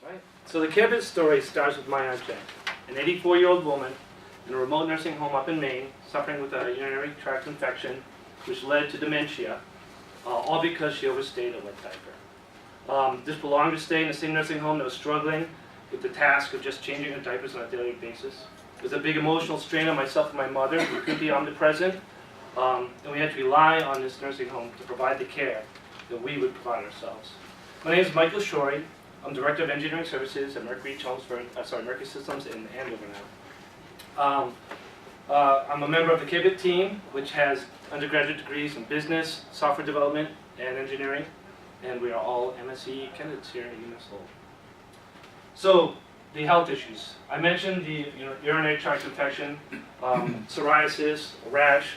Right. So the CareBit story starts with my Aunt Jen, an 84-year-old woman in a remote nursing home up in Maine, suffering with a urinary tract infection, which led to dementia, all because she overstayed a wet diaper. This belonged to stay in the same nursing home that was struggling with the task of just changing her diapers on a daily basis. It was a big emotional strain on myself and my mother, who could be omnipresent, and we had to rely on this nursing home to provide the care that we would provide ourselves. My name is Michael Shorey. I'm Director of Engineering Services at Mercury Systems in Andover now. I'm a member of the CareBit team, which has undergraduate degrees in business, software development, and engineering, and we are all MSc candidates here at UMass. So, the health issues. I mentioned the urinary tract infection, psoriasis, rash,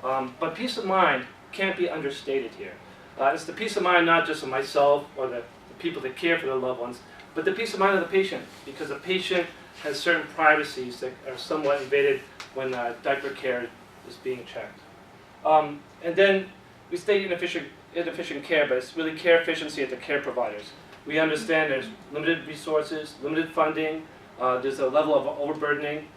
but peace of mind can't be understated here. It's the peace of mind not just of myself or the people that care for their loved ones, but the peace of mind of the patient, because the patient has certain privacies that are somewhat invaded when diaper care is being checked. And then we state inefficient care, but it's really care efficiency at the care providers. We understand there's limited resources, limited funding, there's a level of overburdening,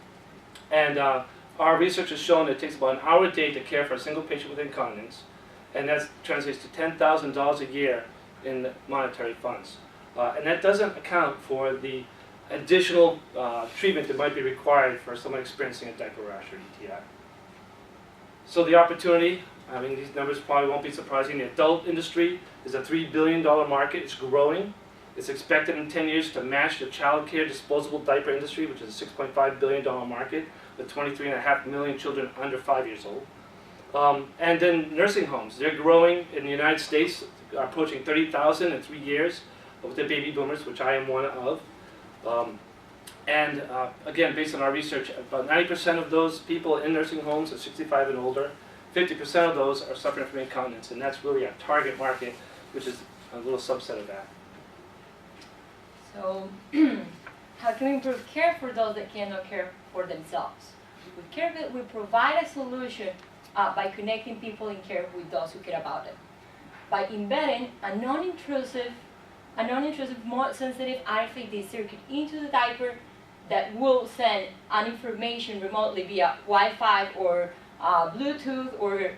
and our research has shown that it takes about an hour a day to care for a single patient with incontinence, and that translates to $10,000 a year in monetary funds. And that doesn't account for the additional treatment that might be required for someone experiencing a diaper rash or ETI. So the opportunity, I mean, these numbers probably won't be surprising. The adult industry is a $3 billion market. It's growing. It's expected in 10 years to match the child care disposable diaper industry, which is a $6.5 billion market with 23.5 million children under 5 years old. And then nursing homes. They're growing in the United States, approaching 30,000 in 3 years with the baby boomers, which I am one of. Again, based on our research, about 90% of those people in nursing homes are 65 and older. 50% of those are suffering from incontinence, and that's really our target market, which is a little subset of that. So, how can we improve care for those that cannot care for themselves? With CareBit, we provide a solution by connecting people in care with those who care about it. By embedding a non-intrusive, more sensitive RFID circuit into the diaper that will send an information remotely via Wi-Fi or Bluetooth or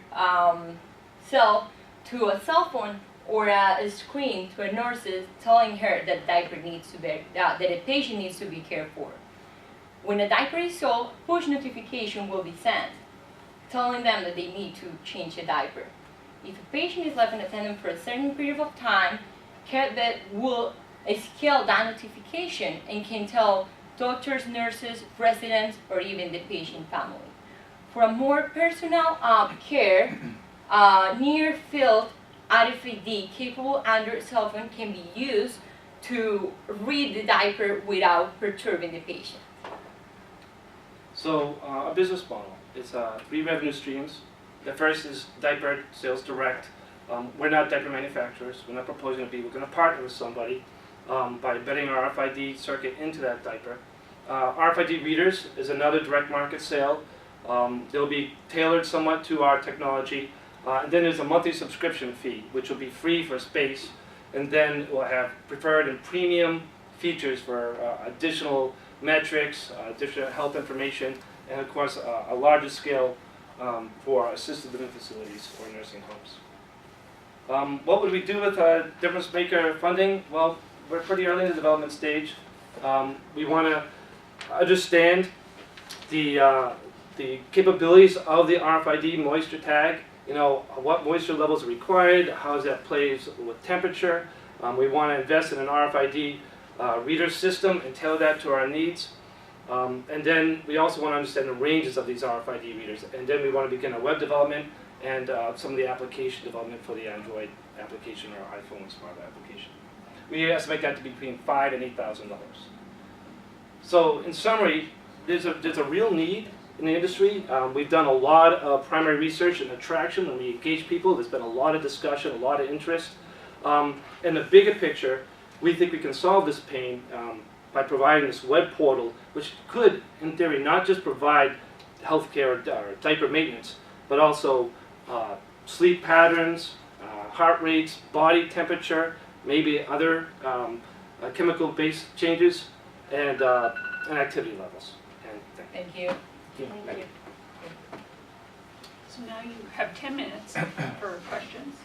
cell to a cell phone or a screen to a nurse telling her that that a patient needs to be cared for. When a diaper is sold, push notification will be sent, telling them that they need to change the diaper. If a patient is left unattended for a certain period of time, CareBit will scale that notification and can tell doctors, nurses, residents, or even the patient family. For a more personal care, near-field RFID capable Android cell phone can be used to read the diaper without perturbing the patient. So a business model. It's 3 revenue streams. The first is diaper sales direct. We're not diaper manufacturers. We're not proposing to be. We're going to partner with somebody by embedding our RFID circuit into that diaper. RFID readers is another direct market sale. They'll be tailored somewhat to our technology. And then there's a monthly subscription fee, which will be free for space. And then we'll have preferred and premium features for additional metrics, additional health information, and of course a larger scale for assisted living facilities or nursing homes. What would we do with difference maker funding? Well, we're pretty early in the development stage. We want to understand the capabilities of the RFID moisture tag. You know, what moisture levels are required, how that plays with temperature. We want to invest in an RFID reader system and tailor that to our needs. And then we also want to understand the ranges of these RFID readers. And then we want to begin a web development and some of the application development for the Android application or iPhone smart application. We estimate that to be between $5,000 and $8,000. So in summary, there's a real need in the industry. We've done a lot of primary research and attraction, and we engage people. There's been a lot of discussion, a lot of interest. In the bigger picture, we think we can solve this pain by providing this web portal, which could, in theory, not just provide healthcare or diaper maintenance, but also sleep patterns, heart rates, body temperature, maybe other chemical-based changes, and activity levels. And Thank you. Thank you. So now you have 10 minutes for questions.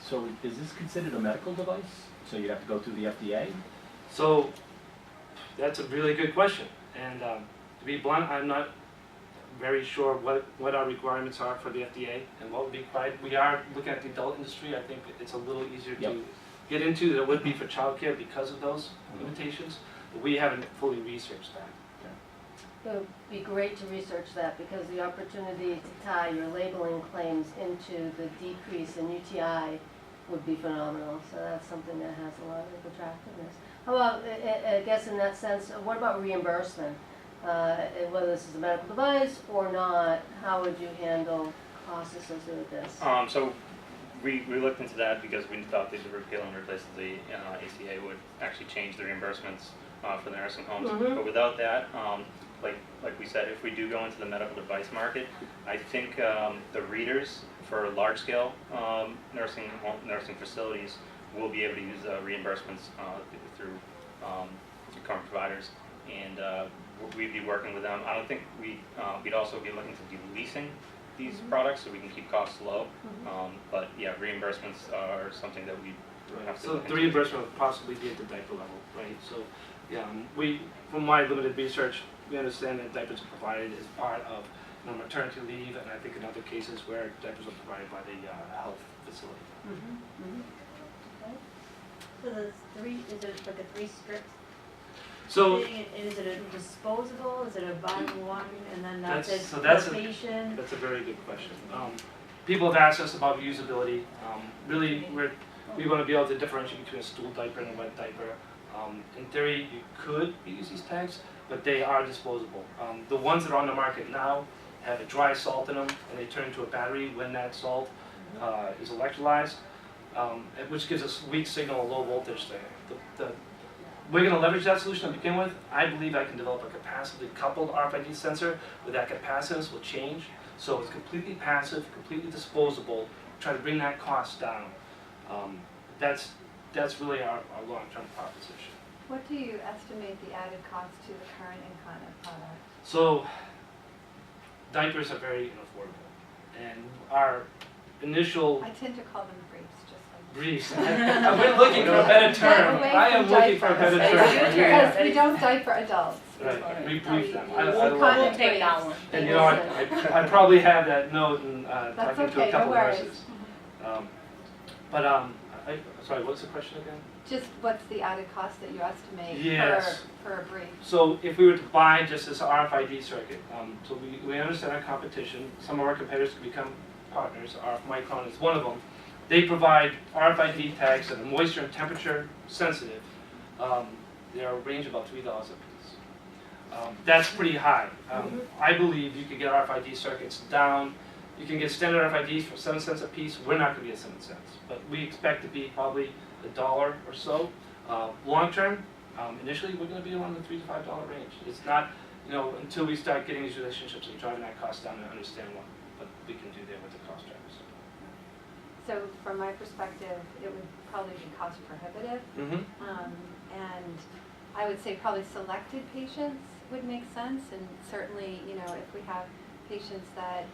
So is this considered a medical device? So you'd have to go through the FDA? So that's a really good question. And to be blunt, I'm not very sure what our requirements are for the FDA and what would be required. We are looking at the adult industry. I think it's a little easier Yep. to get into than it would be for childcare because of those limitations. But we haven't fully researched that. It would be great to research that because the opportunity to tie your labeling claims into the decrease in UTI would be phenomenal. So that's something that has a lot of attractiveness. How about, I guess in that sense, what about reimbursement? Whether this is a medical device or not, how would you handle costs associated with this? So we looked into that because we thought that the repeal and replace of the ACA would actually change the reimbursements for the nursing homes. Mhm. But without that, like we said, if we do go into the medical device market, I think the readers for large-scale nursing facilities will be able to use reimbursements through current providers, and we'd be working with them. I don't think we'd also be looking to be leasing these products so we can keep costs low. But yeah, reimbursements are something that we have to So look the into. reimbursement would possibly be at the diaper level, right? So, yeah, from my limited research, we understand that diapers are provided as part of maternity leave, and I think in other cases where diapers are provided by the health facility. So there's three, is it like a 3 strips? So Is it a disposable, is it a bottle one, and then that's That's- so it, that's a- location? that's a very good question. People have asked us about usability. Really, we want to be able to differentiate between a stool diaper and a wet diaper. In theory, you could use these tags, but they are disposable. The ones that are on the market now have a dry salt in them, and they turn into a battery when that salt is electrolyzed, which gives us weak signal, low voltage there. We're going to leverage that solution to begin with. I believe I can develop a capacitively coupled RFID sensor where that capacitance will change. So it's completely passive, completely disposable, try to bring that cost down. That's really our long-term proposition. What do you estimate the added cost to the current incontinent product? So diapers are very unaffordable. And our initial I tend to call them briefs, just like. briefs, we're looking for a better term. Away I am from looking for a better diapers. term. Because we don't diaper adults. Right, we brief them. I We'll love we'll it. take that one. And you know, I probably have that note in talking to okay, a couple no worries. nurses. Sorry, what's the question again? Just what's the added cost that you estimate Yes. per a brief? So if we were to buy just this RFID circuit, so we understand our competition. Some of our competitors can become partners. Micron is one of them. They provide RFID tags that are moisture and temperature sensitive. They are a range of about $3 a piece. That's pretty high. I believe you could get RFID circuits down. You can get standard RFIDs for 7 cents a piece. We're not going to be at 7 cents, but we expect to be probably $1 or so. Long term, initially we're going to be around the $3 to $5 range. It's not, until we start getting these relationships and driving that cost down and understand what we can do there with the cost drivers. So from my perspective, it would probably be cost prohibitive. And I would say probably selected patients would make sense, and certainly, if we have patients that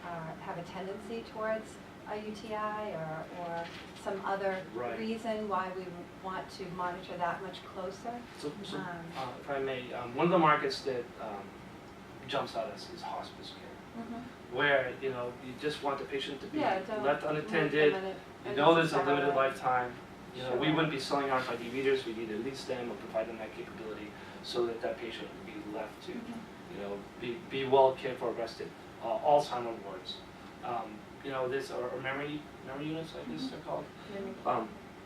have a tendency towards a UTI or some other Right. reason why we would want to monitor that much closer. So if I may, one of the markets that jumps at us is hospice care, where you just want the patient to be don't left leave unattended. them in There's a limited sterile. lifetime. We Sure. wouldn't be selling RFID readers. We'd either lease them or provide them that capability so that that patient would be left to, be well cared for, rested. Alzheimer wards. There's our memory units, I guess they're called.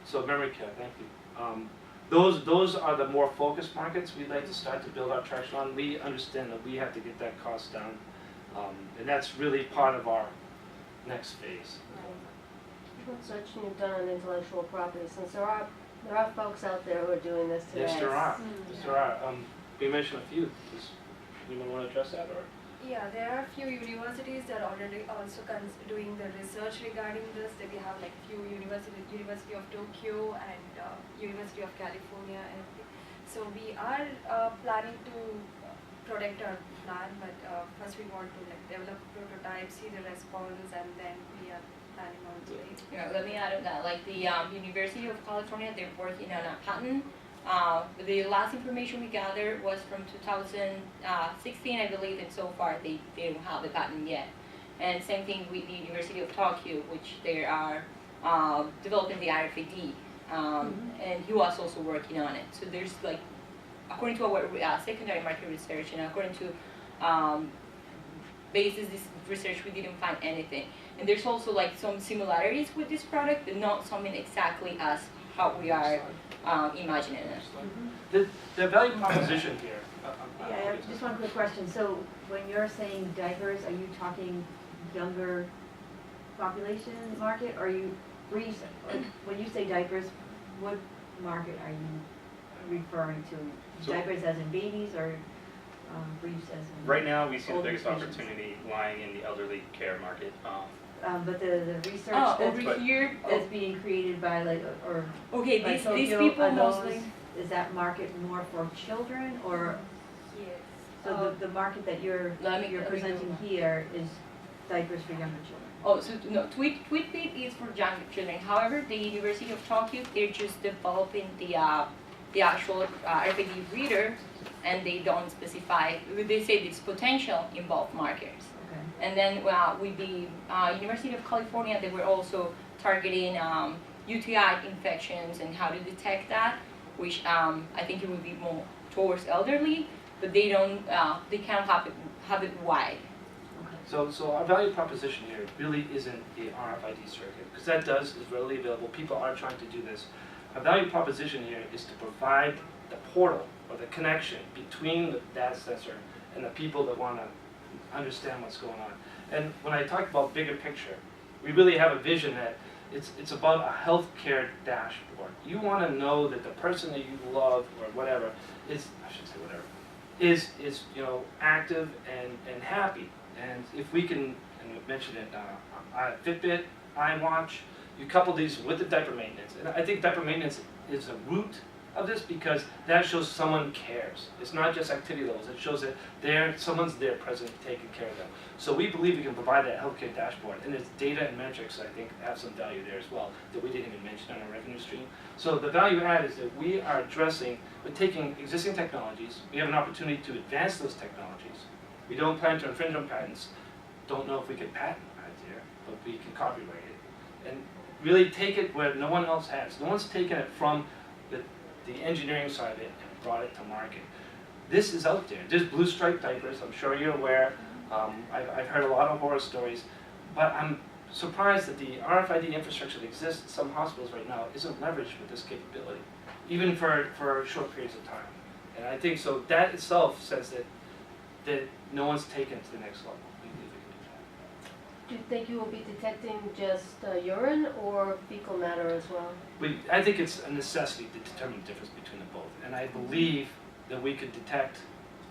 So memory care. Thank you. Those are the more focused markets we'd like to start to build our traction on. We understand that we have to get that cost down, and that's really part of our next phase. What search you've done on intellectual property, since there are folks out there who are doing this today. Yes, there are. Yes, there are. We mentioned a few. Does anyone want to address that, or? Yeah, there are few universities that are already also doing the research regarding this. That we have like few University of Tokyo and University of California and everything. So we are planning to protect our plan, but first we want to like develop prototypes, see the response, and then we are planning on doing. Let me add on that, like the University of California, they're working on a patent. The last information we gathered was from 2016, I believe, and so far they don't have the patent yet. And same thing with the University of Tokyo, which they are developing the RFID, and he was also working on it. So there's like, according to our secondary market research, and according to basis this research, we didn't find anything. And there's also like some similarities with this product, but not something exactly as how we are imagining it. The value proposition here. Yeah, I have just one quick question. So when you're saying diapers, are you talking younger population market? Or when you say diapers, what market are you referring to? So- Diapers as in babies or briefs as in? Right now, we see the older biggest patients? opportunity lying in the elderly care market. But the research Oh, that's, over here. that's being created by like, or Okay, by these Tokyo, people are those- mostly. Is that market more for children or, Yes. so the market that you're Let me presenting go. here is diapers for younger children? Oh, so no, TweetBit is for young children. However, the University of Tokyo, they're just developing the actual RFID reader, and they don't specify. They say it's potential in both markets. Okay. And then with the University of California, they were also targeting UTI infections and how to detect that, which I think it would be more towards elderly, but they don't. They can't have it wide. So our value proposition here really isn't the RFID circuit, because that is readily available. People are trying to do this. Our value proposition here is to provide the portal or the connection between that sensor and the people that want to understand what's going on. And when I talk about bigger picture, we really have a vision that it's about a healthcare dashboard. You want to know that the person that you love or whatever is, I should say whatever, is active and happy. And if we can, and we mentioned it, Fitbit, iWatch, you couple these with the diaper maintenance. And I think diaper maintenance is a root of this because that shows someone cares. It's not just activity levels. It shows that someone's there present taking care of them. So we believe we can provide that healthcare dashboard. And its data and metrics, I think, have some value there as well that we didn't even mention on our revenue stream. So the value add is that we are we're taking existing technologies. We have an opportunity to advance those technologies. We don't plan to infringe on patents. Don't know if we could patent patents here, but we can copyright it. And really take it where no one else has. No one's taken it from the engineering side of it and brought it to market. This is out there. There's blue stripe diapers. I'm sure you're aware. I've heard a lot of horror stories, but I'm surprised that the RFID infrastructure that exists in some hospitals right now isn't leveraged with this capability, even for short periods of time. And I think so that itself says that no one's taken it to the next level. We believe we can do that. Do you think you will be detecting just urine or fecal matter as well? I think it's a necessity to determine the difference between the both. And I believe that we could detect,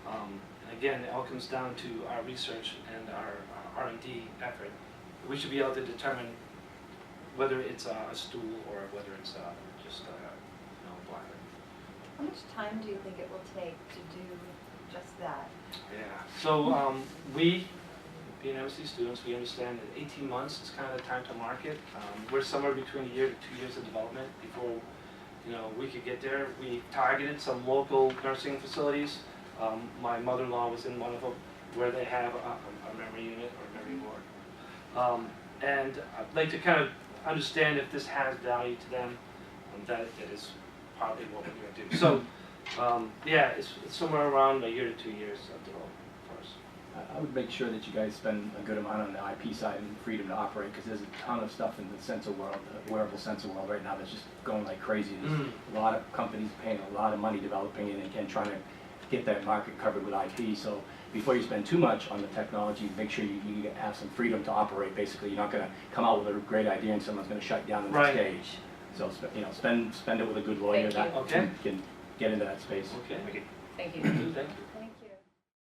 and again, it all comes down to our research and our R&D effort. We should be able to determine whether it's a stool or whether it's just bladder. How much time do you think it will take to do just that? Yeah. So we, being MSc students, we understand that 18 months is kind of the time to market. We're somewhere between a year to 2 years of development before we could get there. We targeted some local nursing facilities. My mother-in-law was in one of them where they have a memory unit or memory ward. And I'd like to kind of understand if this has value to them. That is partly what we're going to do. So. Yeah, it's somewhere around a year to 2 years of development for us. I would make sure that you guys spend a good amount on the IP side and freedom to operate, because there's a ton of stuff in the sensor world, the wearable sensor world right now that's just going like crazy. There's a lot of companies paying a lot of money developing it and trying to get that market covered with IP. So before you spend too much on the technology, make sure you have some freedom to operate. Basically, you're not going to come out with a great idea and someone's going to shut down the next stage. So spend it with a good lawyer Thank that can get into that space. Okay. Thank you. Thank you.